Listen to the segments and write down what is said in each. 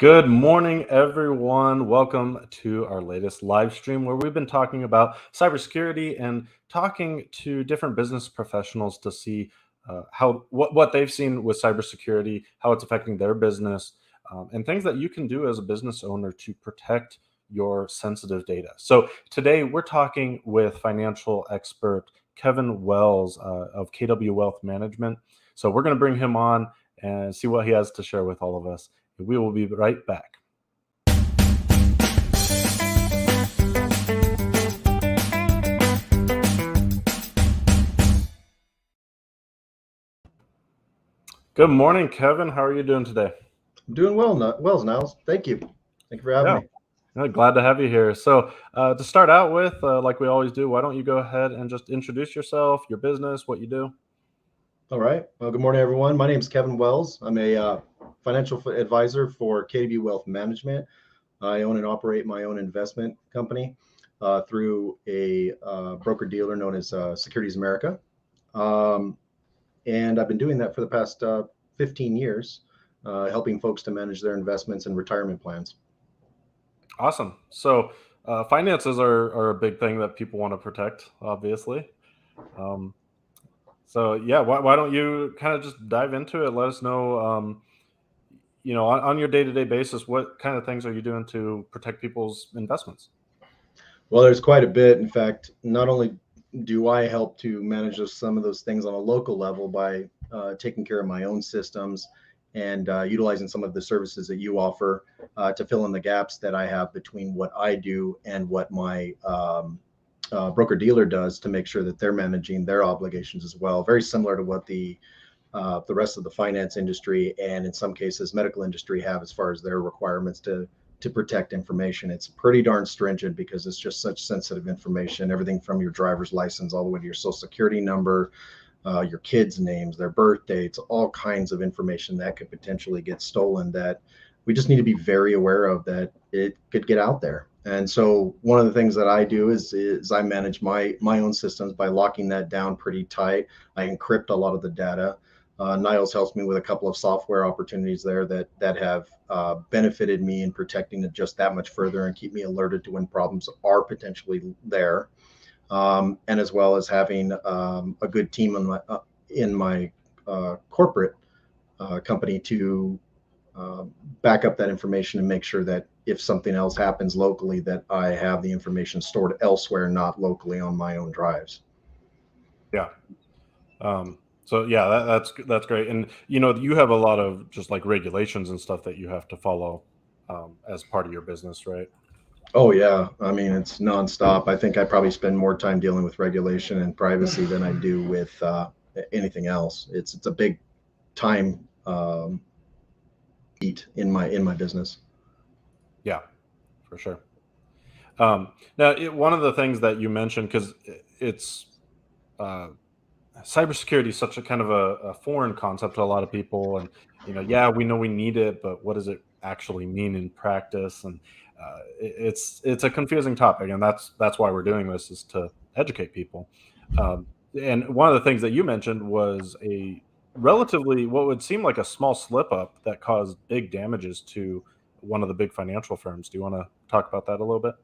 Good morning, everyone. Welcome to our latest live stream where we've been talking about cybersecurity and talking to different business professionals to see what they've seen with cybersecurity, how it's affecting their business, and things that you can do as a business owner to protect your sensitive data. So today we're talking with financial expert Kevin Wells of KW Wealth Management. So we're going to bring him on and see what he has to share with all of us. We will be right back. Good morning, Kevin. How are you doing today? I'm doing well, Niles. Thank you. Thank you for having me. Glad to have you here. So to start out with, like we always do, why don't you go ahead and just introduce yourself, your business, what you do? All right. Well, good morning, everyone. My name is Kevin Wells. I'm a financial advisor for KW Wealth Management. I own and operate my own investment company through a broker-dealer known as Securities America. And I've been doing that for the past 15 years, helping folks to manage their investments and retirement plans. Awesome. So finances are a big thing that people want to protect, obviously. So yeah, why don't you kind of just dive into it? Let us know, on your day-to-day basis, what kind of things are you doing to protect people's investments? Well, there's quite a bit. In fact, not only do I help to manage some of those things on a local level by taking care of my own systems and utilizing some of the services that you offer to fill in the gaps that I have between what I do and what my broker dealer does to make sure that they're managing their obligations as well. Very similar to what the rest of the finance industry and in some cases medical industry have as far as their requirements to protect information. It's pretty darn stringent because it's just such sensitive information, everything from your driver's license all the way to your social security number, your kids' names, their birth dates, all kinds of information that could potentially get stolen that we just need to be very aware of that it could get out there. And so one of the things that I do is I manage my own systems by locking that down pretty tight. I encrypt a lot of the data. Niles helps me with a couple of software opportunities there that have benefited me in protecting it just that much further and keep me alerted to when problems are potentially there. And as well as having a good team in my corporate company to back up that information and make sure that if something else happens locally, that I have the information stored elsewhere, not locally on my own drives. Yeah. So yeah, that's great. And you have a lot of just like regulations and stuff that you have to follow as part of your business, right? Oh yeah, I mean it's nonstop. I think I probably spend more time dealing with regulation and privacy than I do with anything else. It's a big time eat in my business. Yeah, for sure. Now, one of the things that you mentioned, because it's cybersecurity is such a kind of a foreign concept to a lot of people, and yeah, we know we need it, but what does it actually mean in practice? And it's a confusing topic, and that's why we're doing this, is to educate people. And one of the things that you mentioned was a relatively what would seem like a small slip up that caused big damages to one of the big financial firms. Do you want to talk about that a little bit?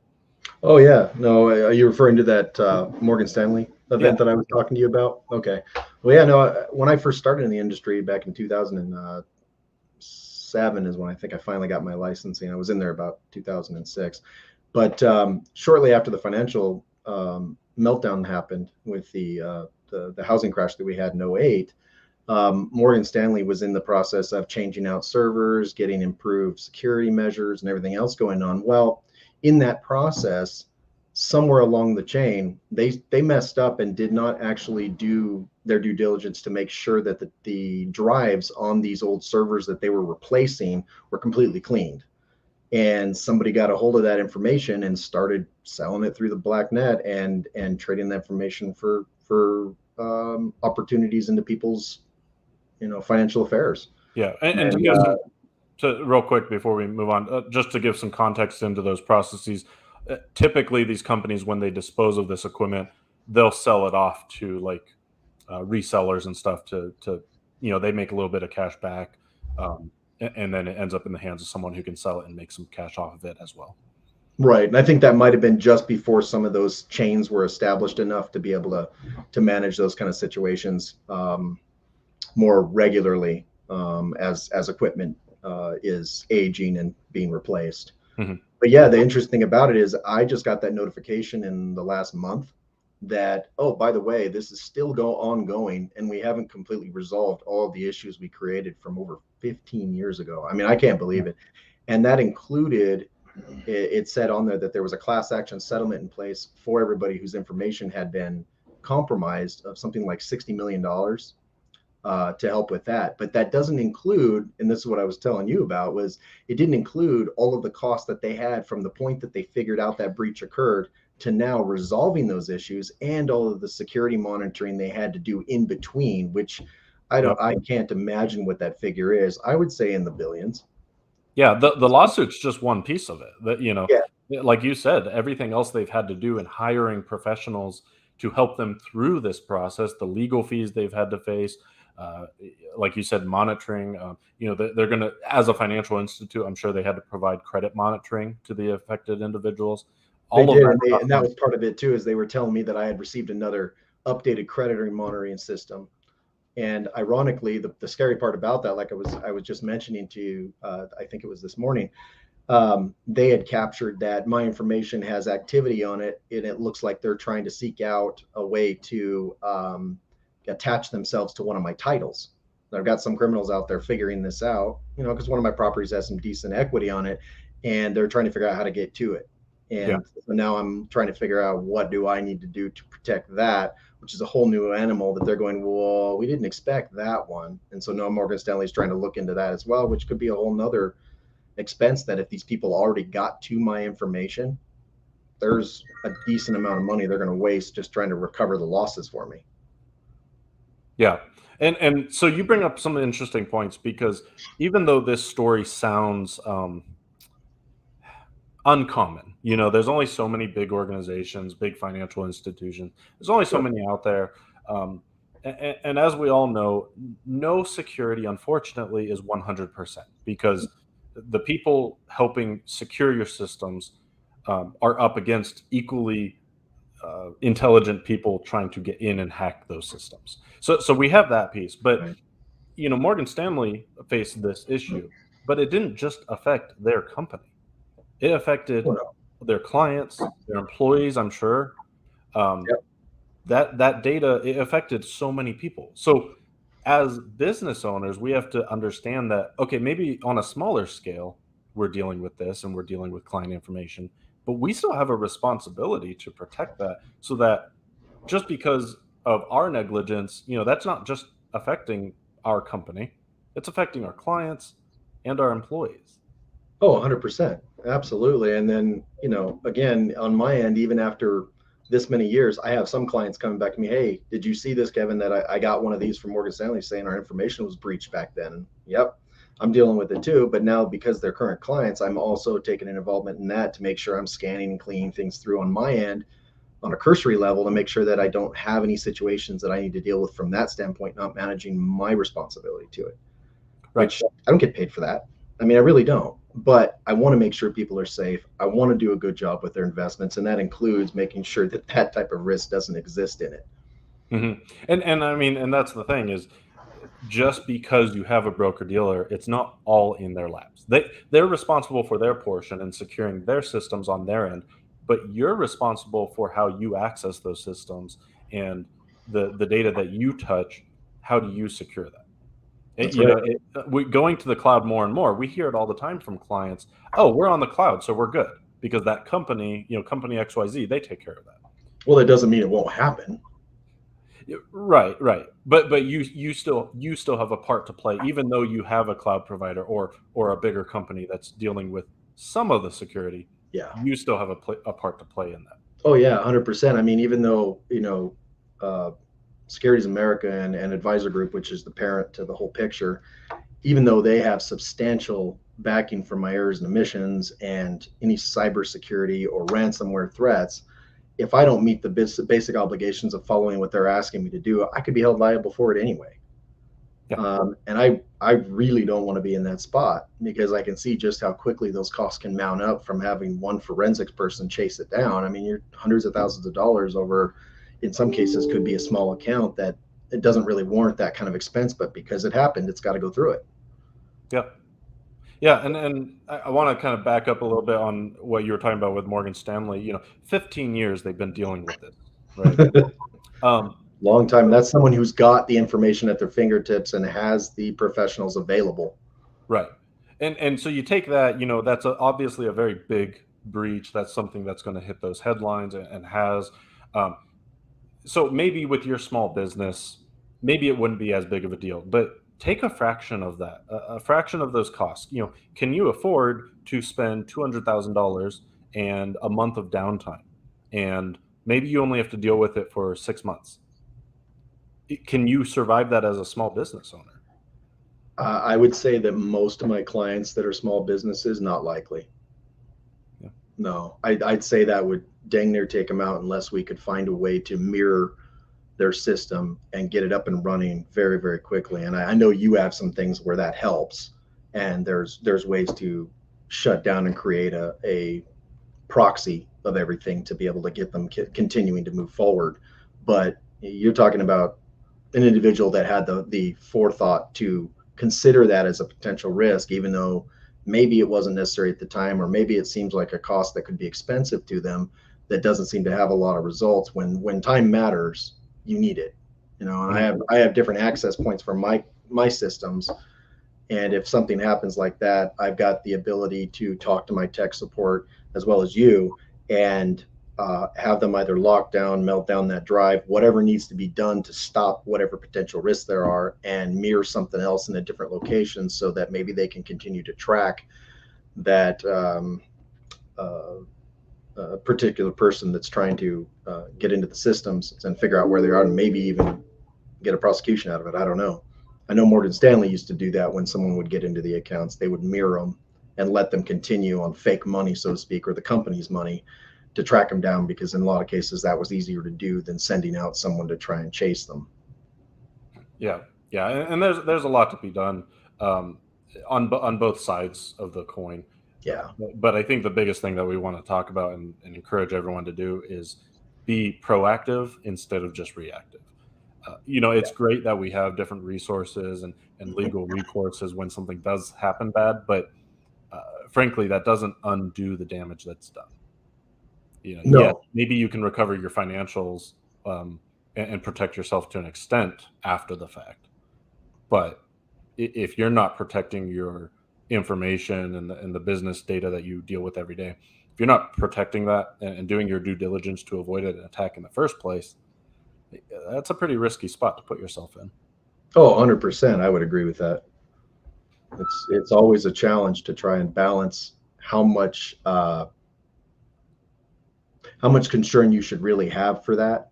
Oh yeah, no, are you referring to that Morgan Stanley event that I was talking to you about? Okay, well yeah, no, when I first started in the industry back in 2007 is when I think I finally got my licensing. I was in there about 2006, but shortly after the financial meltdown happened with the housing crash that we had in 08, Morgan Stanley was in the process of changing out servers, getting improved security measures and everything else going on. Well, in that process, somewhere along the chain, they messed up and did not actually do their due diligence to make sure that the drives on these old servers that they were replacing were completely cleaned. And somebody got a hold of that information and started selling it through the black net and trading that information for opportunities into people's financial affairs. Yeah, and to give real quick before we move on, just to give some context into those processes, typically these companies, when they dispose of this equipment, they'll sell it off to resellers and stuff to they make a little bit of cash back. and then it ends up in the hands of someone who can sell it and make some cash off of it as well. Right. And I think that might have been just before some of those chains were established enough to be able to manage those kind of situations more regularly as equipment is aging and being replaced. Mm-hmm. But yeah, the interesting thing about it is I just got that notification in the last month that, oh, by the way, this is still ongoing, and we haven't completely resolved all of the issues we created from over 15 years ago. I mean, I can't believe it. And that included, it said on there that there was a class action settlement in place for everybody whose information had been compromised of something like $60 million to help with that. But that doesn't include, and this is what I was telling you about, was it didn't include all of the costs that they had from the point that they figured out that breach occurred to now resolving those issues, and all of the security monitoring they had to do in between, which I can't imagine what that figure is. I would say in the billions. Yeah, the lawsuit's just one piece of it. That, Yeah. like you said, everything else they've had to do in hiring professionals to help them through this process, the legal fees they've had to face, like you said, monitoring. They're going to, as a financial institute, I'm sure they had to provide credit monitoring to the affected individuals. They did, and that was part of it too, is they were telling me that I had received another updated creditor monitoring system. And ironically, the scary part about that, like I was just mentioning to you, I think it was this morning, they had captured that my information has activity on it, and it looks like they're trying to seek out a way to attach themselves to one of my titles. I've got some criminals out there figuring this out, because one of my properties has some decent equity on it, and they're trying to figure out how to get to it. And so now I'm trying to figure out what do I need to do to protect that, which is a whole new animal that they're going, well, we didn't expect that one. And so now Morgan Stanley's trying to look into that as well, which could be a whole nother expense that if these people already got to my information, there's a decent amount of money they're going to waste just trying to recover the losses for me. Yeah. And so you bring up some interesting points, because even though this story sounds uncommon, there's only so many big organizations, big financial institutions, there's only so many out there. And as we all know, no security, unfortunately, is 100%, because the people helping secure your systems are up against equally intelligent people trying to get in and hack those systems. So we have that piece. But, Morgan Stanley faced this issue, but it didn't just affect their company. It affected their clients, their employees, I'm sure. That data, it affected so many people. So as business owners, we have to understand that, okay, maybe on a smaller scale, we're dealing with this and we're dealing with client information, but we still have a responsibility to protect that, so that just because of our negligence, that's not just affecting our company, it's affecting our clients and our employees. Oh, 100%. Absolutely. And then, again, on my end, even after this many years, I have some clients coming back to me, hey, did you see this, Kevin, that I got one of these from Morgan Stanley saying our information was breached back then? And yep, I'm dealing with it too. But now, because they're current clients, I'm also taking an involvement in that to make sure I'm scanning and cleaning things through on my end on a cursory level to make sure that I don't have any situations that I need to deal with from that standpoint, not managing my responsibility to it. Right. Which I don't get paid for that. I mean, I really don't. But I want to make sure people are safe. I want to do a good job with their investments, and that includes making sure that that type of risk doesn't exist in it. Mm-hmm. And I mean, and that's the thing, is just because you have a broker dealer, it's not all in their laps. They're responsible for their portion and securing their systems on their end, but you're responsible for how you access those systems and the data that you touch. How do you secure that? Going to the cloud more and more, we hear it all the time from clients. Oh, we're on the cloud, so we're good, because that company, company XYZ, they take care of that. Well, that doesn't mean it won't happen. Right. But you still have a part to play, even though you have a cloud provider or a bigger company that's dealing with some of the security. Yeah, you still have a part to play in that. Oh yeah, 100%. I mean, even though Securities America and Advisor Group, which is the parent to the whole picture, even though they have substantial backing from my errors and omissions and any cybersecurity or ransomware threats, if I don't meet the basic obligations of following what they're asking me to do, I could be held liable for it anyway. And I really don't want to be in that spot, because I can see just how quickly those costs can mount up from having one forensics person chase it down. I mean, you're hundreds of thousands of dollars over, in some cases, could be a small account that it doesn't really warrant that kind of expense, but because it happened, it's got to go through it. Yeah. Yeah, and I want to kind of back up a little bit on what you were talking about with Morgan Stanley. 15 years they've been dealing with this, right? Um, Long time. That's someone who's got the information at their fingertips and has the professionals available. right. And so you take that, that's obviously a very big breach. That's something that's going to hit those headlines and has. Um, so maybe with your small business, maybe it wouldn't be as big of a deal, but take a fraction of that, a fraction of those costs. Can you afford to spend $200,000 and a month of downtime, and maybe you only have to deal with it for 6 months? Can you survive that as a small business owner? I would say that most of my clients that are small businesses, not likely. Yeah. No, I'd say that would dang near take them out unless we could find a way to mirror their system and get it up and running very, very quickly. And I know you have some things where that helps, and there's ways to shut down and create a proxy of everything to be able to get them continuing to move forward. But you're talking about an individual that had the forethought to consider that as a potential risk, even though maybe it wasn't necessary at the time, or maybe it seems like a cost that could be expensive to them that doesn't seem to have a lot of results. When time matters, you need it. And Mhm. I have different access points for my systems, and if something happens like that, I've got the ability to talk to my tech support as well as you, and have them either lock down, melt down that drive, whatever needs to be done to stop whatever potential risks there are, and mirror something else in a different location so that maybe they can continue to track that particular person that's trying to get into the systems and figure out where they are, and maybe even get a prosecution out of it. I don't know. I know Morgan Stanley used to do that. When someone would get into the accounts, they would mirror them and let them continue on fake money, so to speak, or the company's money, to track them down, because in a lot of cases that was easier to do than sending out someone to try and chase them. Yeah, yeah, and there's a lot to be done, um, on both sides of the coin. Yeah. But I think the biggest thing that we want to talk about and encourage everyone to do is be proactive instead of just reactive. It's great that we have different resources and legal recourses when something does happen bad, but frankly, that doesn't undo the damage that's done. Yes, No. maybe you can recover your financials, and protect yourself to an extent after the fact, but if you're not protecting your information and the business data that you deal with every day, if you're not protecting that and doing your due diligence to avoid an attack in the first place, that's a pretty risky spot to put yourself in. Oh, 100%. I would agree with that. It's always a challenge to try and balance how much concern you should really have for that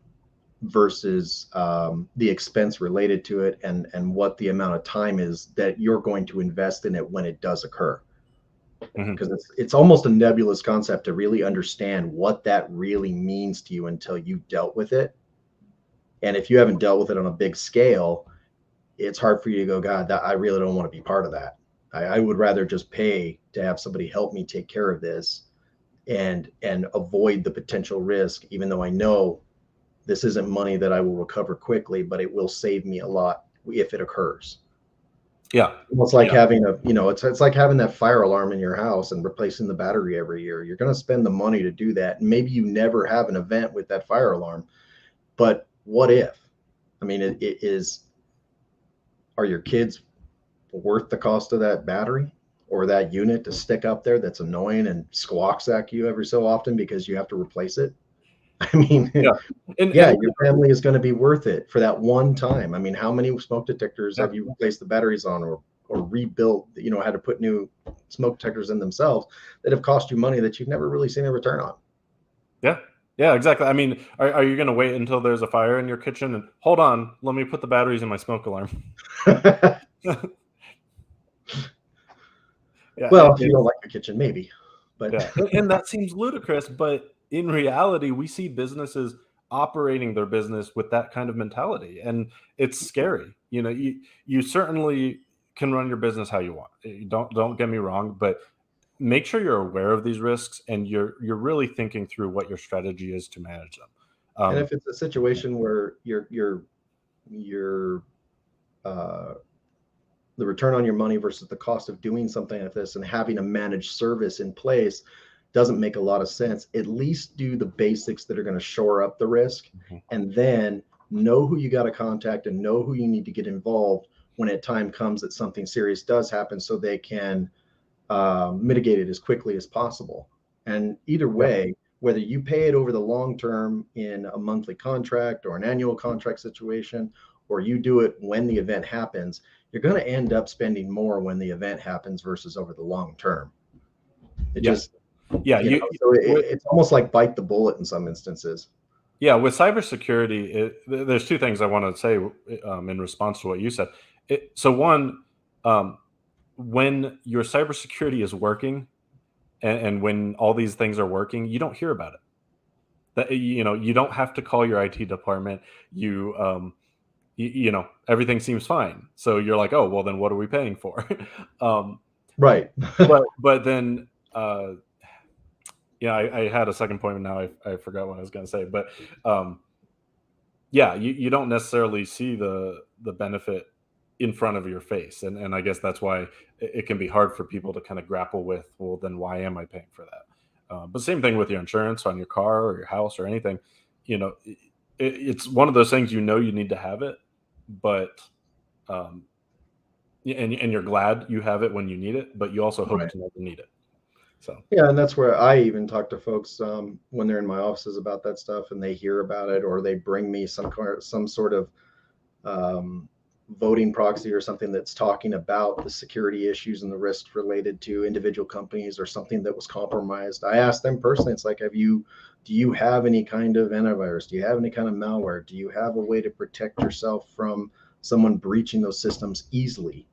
versus the expense related to it, and what the amount of time is that you're going to invest in it when it does occur. Mhm. Because it's almost a nebulous concept to really understand what that really means to you until you dealt with it. And if you haven't dealt with it on a big scale, it's hard for you to go, God, I really don't want to be part of that. I would rather just pay to have somebody help me take care of this, and avoid the potential risk, even though I know this isn't money that I will recover quickly, but it will save me a lot if it occurs. Yeah, It's like yeah, having it's like having that fire alarm in your house and replacing the battery every year. You're going to spend the money to do that. And maybe you never have an event with that fire alarm, but what if? I mean, are your kids worth the cost of that battery or that unit to stick up there that's annoying and squawks at you every so often because you have to replace it? I mean, yeah, and yeah, and your family is going to be worth it for that one time. I mean, how many smoke detectors yeah, have you replaced the batteries on, or rebuilt, had to put new smoke detectors in themselves, that have cost you money that you've never really seen a return on? yeah, yeah, exactly. I mean, are you going to wait until there's a fire in your kitchen and hold on, let me put the batteries in my smoke alarm? Yeah, Well, if you don't like your kitchen, maybe, but yeah, and that seems ludicrous, but in reality, we see businesses operating their business with that kind of mentality, and it's scary. You certainly can run your business how you want. Don't get me wrong, but make sure you're aware of these risks and you're really thinking through what your strategy is to manage them. And Um, if it's a situation where you're uh, the return on your money versus the cost of doing something like this and having a managed service in place doesn't make a lot of sense, at least do the basics that are going to shore up the risk, mhm. and then know who you got to contact and know who you need to get involved when a time comes that something serious does happen, so they can mitigate it as quickly as possible. And either Yep. way, whether you pay it over the long term in a monthly contract or an annual contract situation, or you do it when the event happens, you're going to end up spending more when the event happens versus over the long term. It Yeah. just, Yeah. so it's almost like bite the bullet in some instances. Yeah, with cybersecurity, there's two things I want to say in response to what you said. So one, um, when your cybersecurity is working, and when all these things are working, you don't hear about it. That you don't have to call your IT department. Everything seems fine. So you're like, oh well, then what are we paying for? um, Right. but then yeah, I had a second point, and now I forgot what I was going to say. But um, yeah, you don't necessarily see the benefit in front of your face, and I guess that's why it can be hard for people to kind of grapple with, well, then why am I paying for that? But same thing with your insurance on your car or your house or anything. It's one of those things, you need to have it, but um, and you're glad you have it when you need it, but you also hope Right. to never need it. So Yeah, and that's where I even talk to folks when they're in my offices about that stuff, and they hear about it, or they bring me some sort of um, voting proxy or something that's talking about the security issues and the risks related to individual companies or something that was compromised. I ask them personally, it's like, do you have any kind of antivirus? Do you have any kind of malware? Do you have a way to protect yourself from someone breaching those systems easily?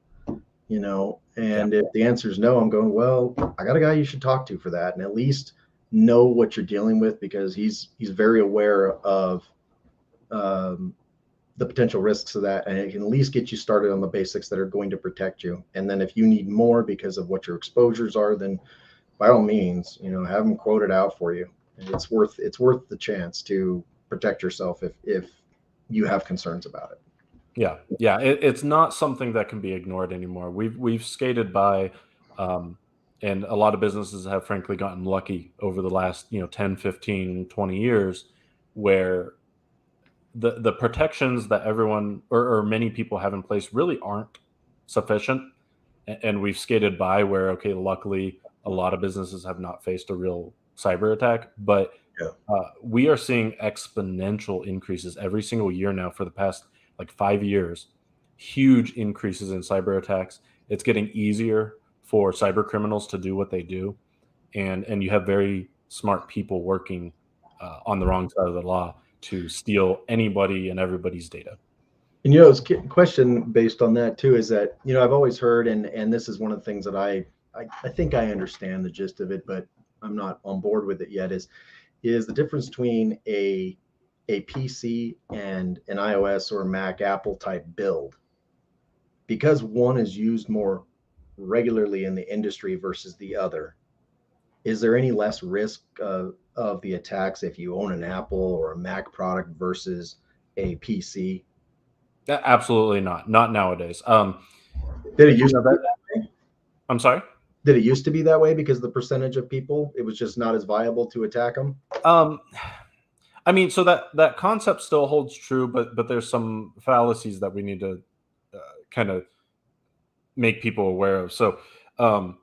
yeah, And if the answer is no, I'm going, well, I got a guy you should talk to for that, and at least know what you're dealing with, because he's very aware of um, the potential risks of that, and it can at least get you started on the basics that are going to protect you. And then if you need more because of what your exposures are, then by all means, have them quote it out for you. And it's worth the chance to protect yourself if you have concerns about it. yeah. It's not something that can be ignored anymore. We've skated by, um, and a lot of businesses have frankly gotten lucky over the last 10, 15, 20 years, where the protections that everyone or many people have in place really aren't sufficient. And we've skated by where, okay, luckily a lot of businesses have not faced a real cyber attack, but Yeah. we are seeing exponential increases every single year now for the past like 5 years. Huge increases in cyber attacks. It's getting easier for cyber criminals to do what they do, and you have very smart people working on the wrong side of the law to steal anybody and everybody's data. And it's question based on that too, is that I've always heard, and this is one of the things that I think I understand the gist of it, but I'm not on board with it yet. Is the difference between a PC and an iOS or Mac Apple type build, because one is used more regularly in the industry versus the other. Is there any less risk of the attacks if you own an Apple or a Mac product versus a PC? Absolutely not. Not nowadays. Did it used to be That that way? I'm sorry. Did it used to be that way because the percentage of people, it was just not as viable to attack them? Um, I mean, so that concept still holds true, but there's some fallacies that we need to kind of make people aware of. So, um,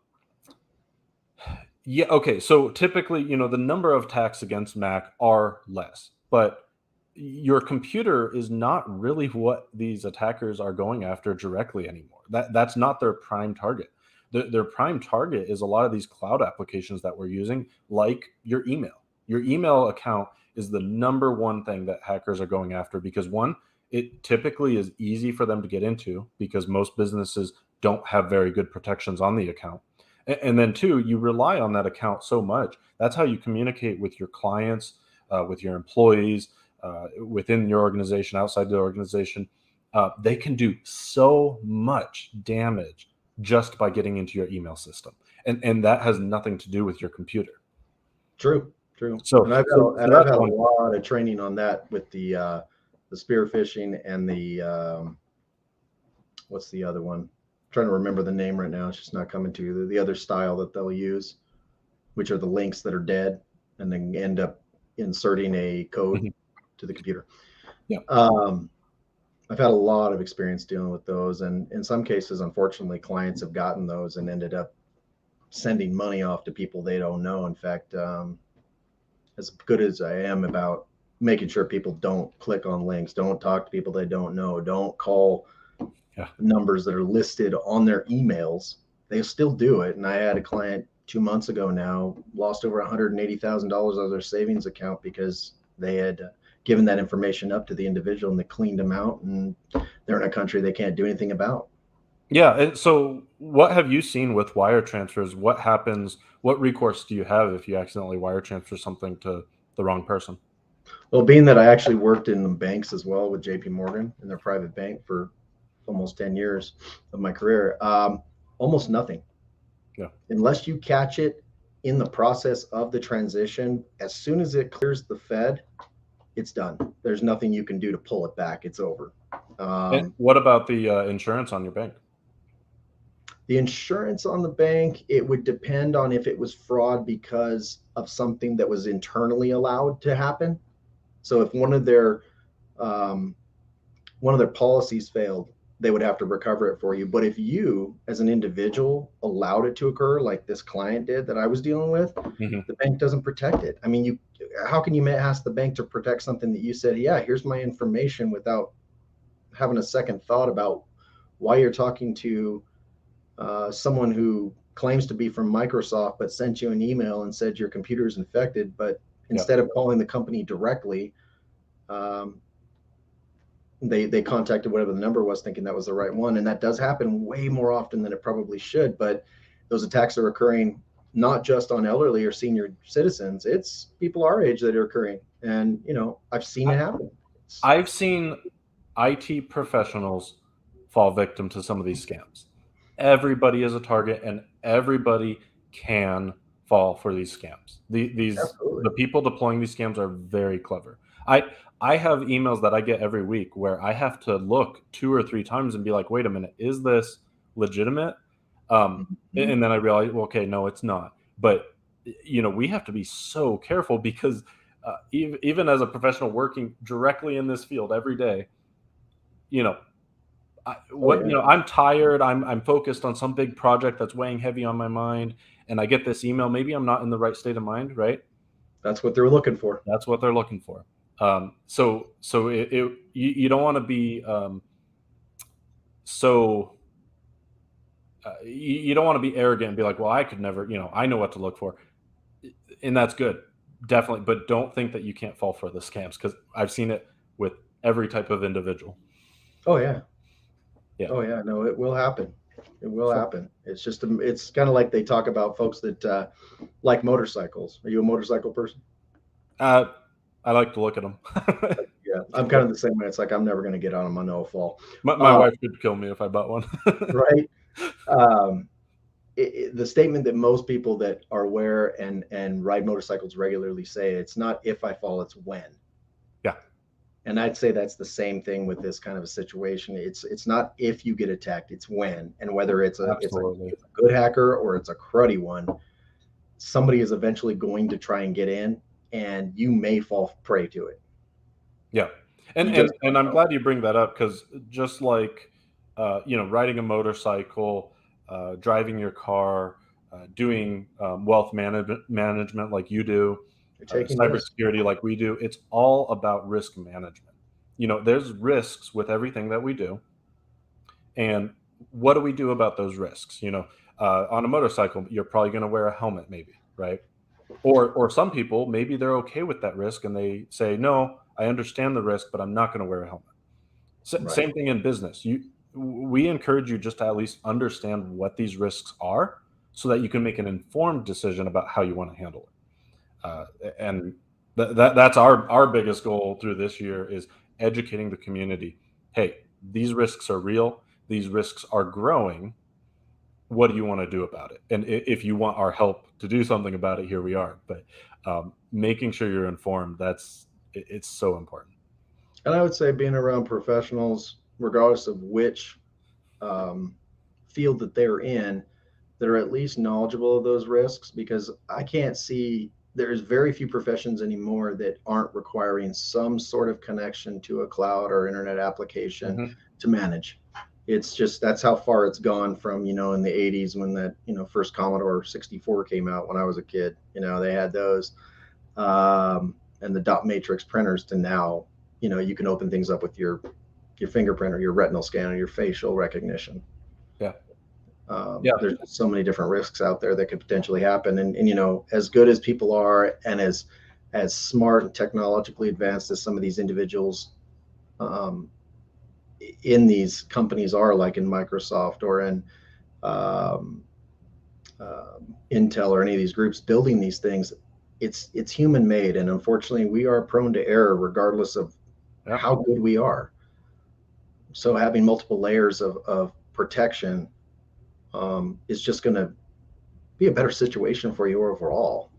yeah, okay. So typically, the number of attacks against Mac are less, but your computer is not really what these attackers are going after directly anymore. That's not their prime target. Their prime target is a lot of these cloud applications that we're using, like your email. Your email account is the number one thing that hackers are going after, because one, it typically is easy for them to get into because most businesses don't have very good protections on the account. And then two, you rely on that account so much. That's how you communicate with your clients, with your employees. within your organization, outside the organization, they can do so much damage just by getting into your email system. And that has nothing to do with your computer. True, true. So, And I've so, had, so and I've that's had a one. lot of training on that with the spear phishing and the what's the other one? I'm trying to remember the name right now. It's just not coming to you. The other style that they'll use, which are the links that are dead and then end up inserting a code to the computer. Yeah. I've had a lot of experience dealing with those, and in some cases, unfortunately, clients have gotten those and ended up sending money off to people they don't know. In fact, as good as I am about making sure people don't click on links, don't talk to people they don't know, don't call numbers that are listed on their emails, they still do it. And I had a client 2 months ago now lost over $180,000 of their savings account because they had given that information up to the individual and they cleaned them out, and they're in a country they can't do anything about. Yeah. And so what have you seen with wire transfers? What happens? What recourse do you have if you accidentally wire transfer something to the wrong person? Well, being that I actually worked in the banks as well with JP Morgan in their private bank for almost 10 years of my career, almost nothing. Yeah. Unless you catch it in the process of the transition, as soon as it clears the Fed, it's done. There's nothing you can do to pull it back. It's over. And what about the insurance on your bank? The insurance on the bank, it would depend on if it was fraud because of something that was internally allowed to happen. So if one of their policies failed, they would have to recover it for you. But if you, as an individual, allowed it to occur, like this client did that I was dealing with, the bank doesn't protect it. I mean, how can you ask the bank to protect something that you said, yeah, here's my information, without having a second thought about why you're talking to someone who claims to be from Microsoft but sent you an email and said your computer is infected, but instead of calling the company directly, they contacted whatever the number was thinking that was the right one. And that does happen way more often than it probably should. But those attacks are occurring not just on elderly or senior citizens, it's people our age that are occurring. And, I've seen it happen. I've seen IT professionals fall victim to some of these scams. Everybody is a target and everybody can fall for these scams. The people deploying these scams are very clever. I have emails that I get every week where I have to look 2 or 3 times and be like, wait a minute, is this legitimate? And then I realize, well, okay, no, it's not. But we have to be so careful because even as a professional working directly in this field every day, I'm tired. I'm focused on some big project that's weighing heavy on my mind, and I get this email. Maybe I'm not in the right state of mind, right? That's what they're looking for. That's what they're looking for. So you don't want to be you don't want to be arrogant and be like, well, I could never, I know what to look for, and that's good, definitely. But don't think that you can't fall for the scams, because I've seen it with every type of individual. Oh yeah. Yeah. Oh yeah. No, it will happen. It will happen. It's just, it's kind of like they talk about folks that like motorcycles. Are you a motorcycle person? I like to look at them. Yeah, I'm kind of the same way. It's like, I'm never going to get on them. I know I'll fall. My wife could kill me if I bought one. Right. The statement that most people that are aware and ride motorcycles regularly say, it's not if I fall, it's when. Yeah. And I'd say that's the same thing with this kind of a situation. It's not if you get attacked, it's when. And whether it's a good hacker or it's a cruddy one, somebody is eventually going to try and get in, and you may fall prey to it. Yeah. And I'm glad you bring that up, because just like riding a motorcycle, driving your car, doing wealth management like you do, cybersecurity like we do, it's all about risk management. There's risks with everything that we do. And what do we do about those risks? On a motorcycle, you're probably going to wear a helmet, maybe, right? Or some people, maybe they're okay with that risk and they say, no, I understand the risk, but I'm not going to wear a helmet. Same thing in business. We encourage you just to at least understand what these risks are, so that you can make an informed decision about how you want to handle it. And That's our biggest goal through this year is educating the community. Hey, these risks are real. These risks are growing. What do you want to do about it? And if you want our help to do something about it, here we are. But making sure you're informed, it's so important. And I would say being around professionals, regardless of which um, field that they're in, that are at least knowledgeable of those risks, because I can't see there's very few professions anymore that aren't requiring some sort of connection to a cloud or internet application Mm-hmm. to manage. It's just that's how far it's gone from, in the 80s when that, first Commodore 64 came out when I was a kid. They had those and the dot matrix printers to now, you can open things up with your fingerprint or your retinal scan or your facial recognition. Yeah. Yeah. There's so many different risks out there that could potentially happen. And as good as people are and as smart and technologically advanced as some of these individuals um, in these companies are, like in Microsoft or in um, Intel or any of these groups building these things, it's human made, and unfortunately, we are prone to error regardless of how good we are. So having multiple layers of protection is just going to be a better situation for you overall.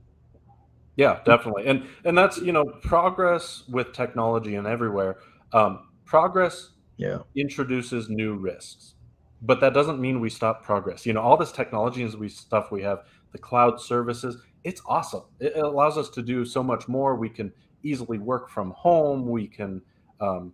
Yeah, definitely. And that's, progress with technology and everywhere. Progress Yeah. introduces new risks, but that doesn't mean we stop progress. All this technology and stuff we have, the cloud services, it's awesome. It allows us to do so much more. We can easily work from home. We can um,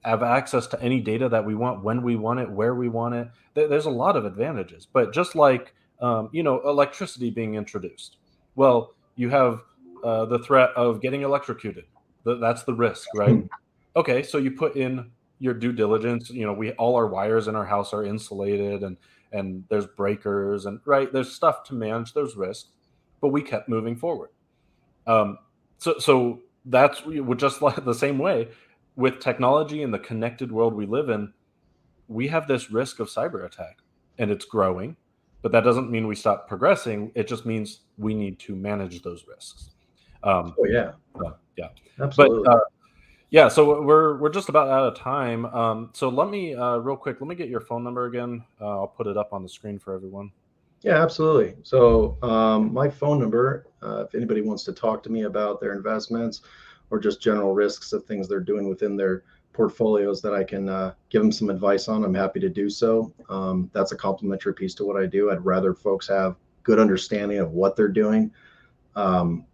have access to any data that we want, when we want it, where we want it. There's a lot of advantages, but just like electricity being introduced, well, you have the threat of getting electrocuted. That's the risk, right? Okay, so you put in your due diligence. We all our wires in our house are insulated, and there's breakers, and right, there's stuff to manage those risks, but we kept moving forward. Um, so that's just like the same way with technology and the connected world we live in. We have this risk of cyber attack, and it's growing, but that doesn't mean we stop progressing. It just means we need to manage those risks. Oh yeah, Yeah, but absolutely. yeah, so we're just about out of time. So let me real quick. Let me get your phone number again. I'll put it up on the screen for everyone. Yeah, absolutely. So my phone number, if anybody wants to talk to me about their investments or just general risks of things they're doing within their portfolios that I can give them some advice on, I'm happy to do so. That's a complimentary piece to what I do. I'd rather folks have good understanding of what they're doing um,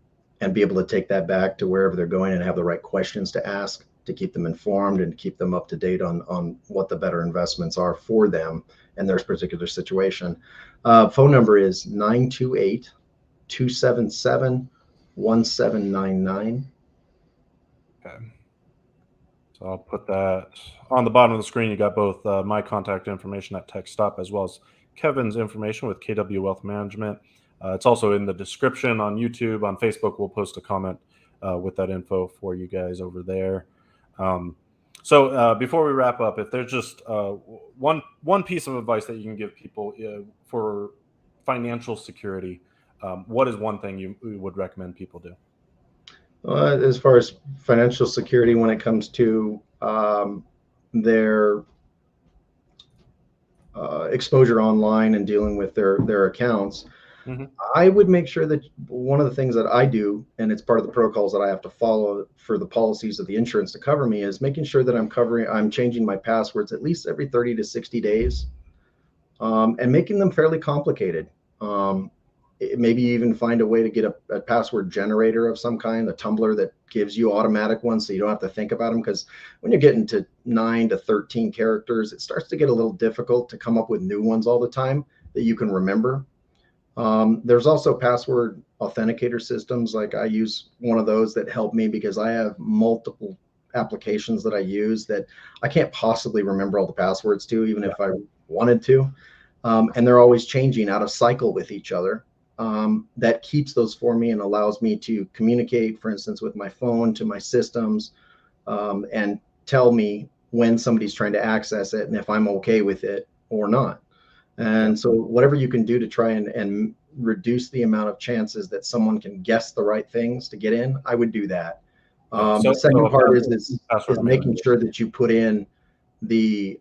and be able to take that back to wherever they're going and have the right questions to ask to keep them informed and keep them up to date on what the better investments are for them and their particular situation. Phone number is 928 277 1799. Okay. So I'll put that on the bottom of the screen. You got both my contact information at TechStop as well as Kevin's information with KW Wealth Management. It's also in the description on YouTube. On Facebook, we'll post a comment with that info for you guys over there. So before we wrap up, if there's just one piece of advice that you can give people for financial security, what is one thing you would recommend people do? As far as financial security, when it comes to their exposure online and dealing with their accounts, Mm-hmm. I would make sure that one of the things that I do, and it's part of the protocols that I have to follow for the policies of the insurance to cover me, is making sure that I'm changing my passwords at least every 30 to 60 days and making them fairly complicated. Maybe even find a way to get a password generator of some kind, a tumbler that gives you automatic ones so you don't have to think about them. Because when you're getting to 9 to 13 characters, it starts to get a little difficult to come up with new ones all the time that you can remember. There's also password authenticator systems. Like I use one of those that help me because I have multiple applications that I use that I can't possibly remember all the passwords to, even if I wanted to. And they're always changing out of cycle with each other. That keeps those for me and allows me to communicate, for instance, with my phone to my systems and tell me when somebody's trying to access it and if I'm okay with it or not. And so whatever you can do to try and reduce the amount of chances that someone can guess the right things to get in, I would do that. The second part is making sure that you put in the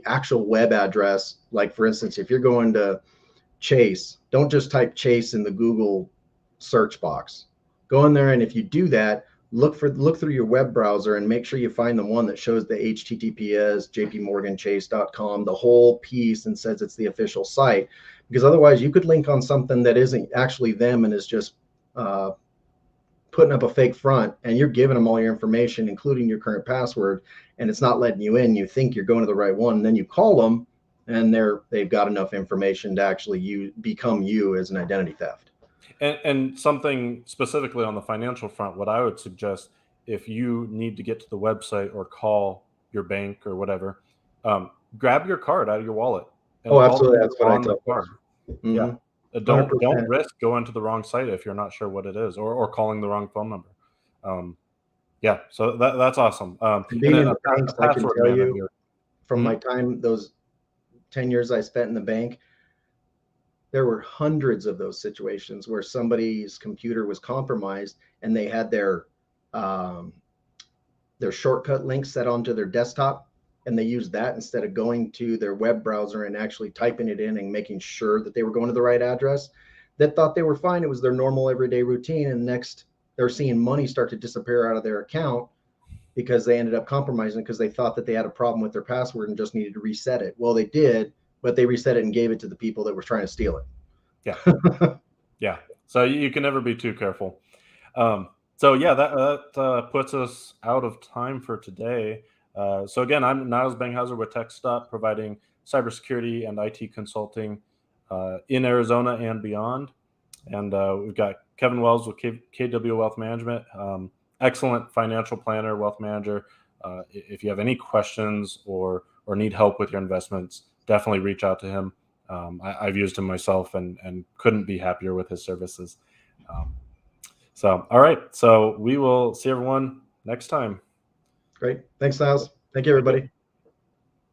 actual web address. Like for instance, if you're going to Chase, don't just type Chase in the Google search box. Go in there, and if you do that, look through your web browser and make sure you find the one that shows the HTTPS jpmorganchase.com, the whole piece, and says it's the official site, because otherwise you could link on something that isn't actually them and is just putting up a fake front, and you're giving them all your information, including your current password, and it's not letting you in. You think you're going to the right one, and then you call them, and they've got enough information to actually become you as an identity theft. And something specifically on the financial front, what I would suggest, if you need to get to the website or call your bank or whatever, grab your card out of your wallet. And absolutely. That's what I tell card. Mm-hmm. Yeah. Don't risk going to the wrong site if you're not sure what it is, or calling the wrong phone number. Yeah, so that's awesome. Being in the banks, I can tell you from my time, those 10 years I spent in the bank, there were hundreds of those situations where somebody's computer was compromised and they had their shortcut link set onto their desktop, and they used that instead of going to their web browser and actually typing it in and making sure that they were going to the right address. That thought they were fine. It was their normal everyday routine. And next, they're seeing money start to disappear out of their account because they ended up compromising because they thought that they had a problem with their password and just needed to reset it. Well, they did, but they reset it and gave it to the people that were trying to steal it. Yeah. Yeah. So you can never be too careful. So yeah, that puts us out of time for today. So again, I'm Niles Banghauser with TechStop, providing cybersecurity and IT consulting in Arizona and beyond. And we've got Kevin Wells with KW Wealth Management, excellent financial planner, wealth manager. If you have any questions or need help with your investments, definitely reach out to him. I've used him myself and couldn't be happier with his services. So, all right. So we will see everyone next time. Great. Thanks, Niles. Thank you, everybody.